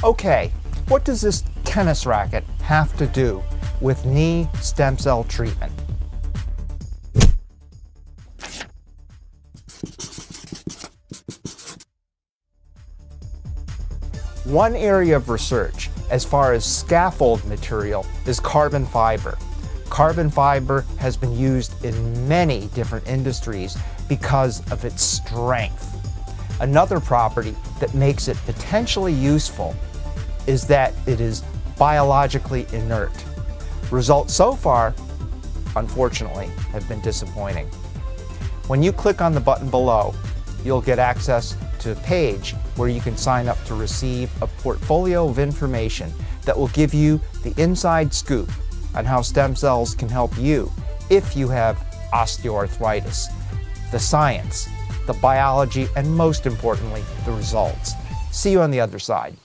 Okay, what does this tennis racket have to do with knee stem cell treatment? One area of research as far as scaffold material is carbon fiber. Carbon fiber has been used in many different industries because of its strength. Another property that makes it potentially useful is that it is biologically inert. Results so far, unfortunately, have been disappointing. When you click on the button below, you'll get access to a page where you can sign up to receive a portfolio of information that will give you the inside scoop on how stem cells can help you if you have osteoarthritis, the science, the biology, and most importantly, the results. See you on the other side.